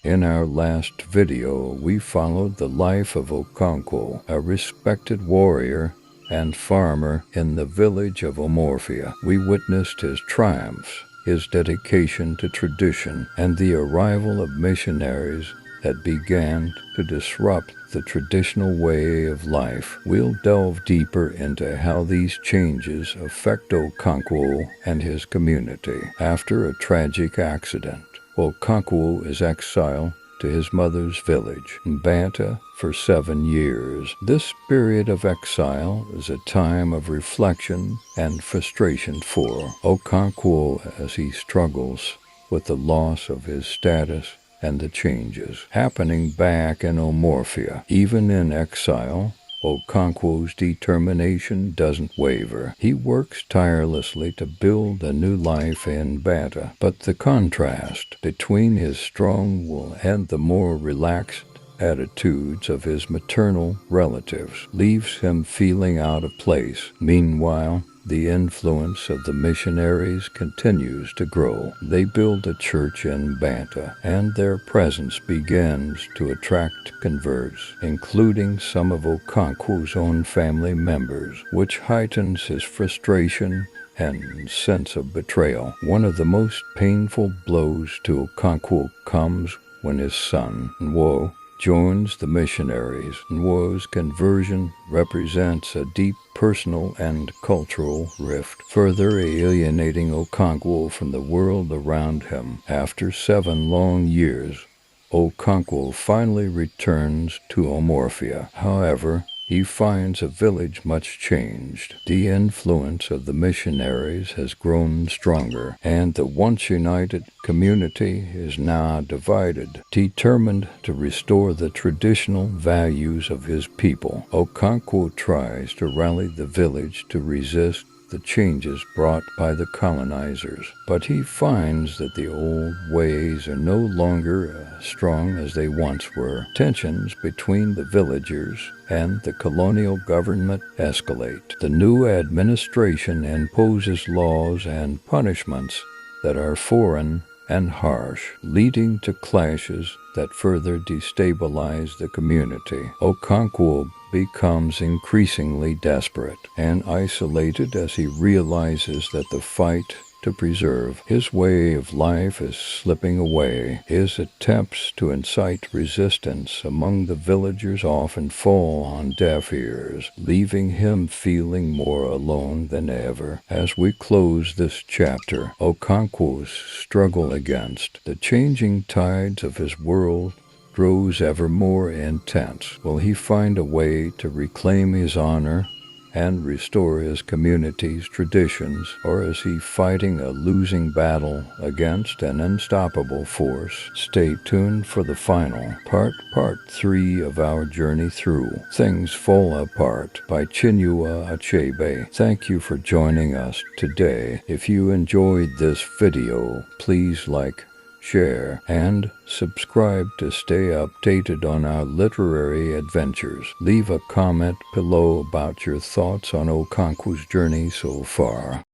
In our last video, we followed the life of Okonkwo, a respected warrior and farmer in the village of Omorphia. We witnessed his triumphs, his dedication to tradition, and the arrival of missionaries that began to disrupt the traditional way of life. We'll delve deeper into how these changes affect Okonkwo and his community. After a tragic accident, Okonkwo is exiled to his mother's village, Mbanta, for 7 years. This period of exile is a time of reflection and frustration for Okonkwo as he struggles with the loss of his status and the changes happening back in Omorphia. Even in exile, Okonkwo's determination doesn't waver. He works tirelessly to build a new life in Bata, but the contrast between his strong will and the more relaxed attitudes of his maternal relatives leaves him feeling out of place. Meanwhile, the influence of the missionaries continues to grow. They build a church in Banta, and their presence begins to attract converts, including some of Okonkwo's own family members, which heightens his frustration and sense of betrayal. One of the most painful blows to Okonkwo comes when his son, Nwo, joins the missionaries. Nwo's conversion represents a deep personal and cultural rift, further alienating Okonkwo from the world around him. After 7 long years, Okonkwo finally returns to Omorphia. However, he finds a village much changed. The influence of the missionaries has grown stronger, and the once united community is now divided. Determined to restore the traditional values of his people, Okonkwo tries to rally the village to resist the changes brought by the colonizers, but he finds that the old ways are no longer as strong as they once were. Tensions between the villagers and the colonial government escalate. The new administration imposes laws and punishments that are foreign and harsh, leading to clashes that further destabilize the community. Okonkwo becomes increasingly desperate and isolated as he realizes that the fight to preserve his way of life is slipping away. His attempts to incite resistance among the villagers often fall on deaf ears, leaving him feeling more alone than ever. As we close this chapter, Okonkwo's struggle against the changing tides of his world grows ever more intense. Will he find a way to reclaim his honor and restore his community's traditions, or is he fighting a losing battle against an unstoppable force? Stay tuned for the final part 3 of our journey through Things Fall Apart by Chinua Achebe. Thank you for joining us today. If you enjoyed this video, please like, share, and subscribe to stay updated on our literary adventures. Leave a comment below about your thoughts on Okonkwo's journey so far.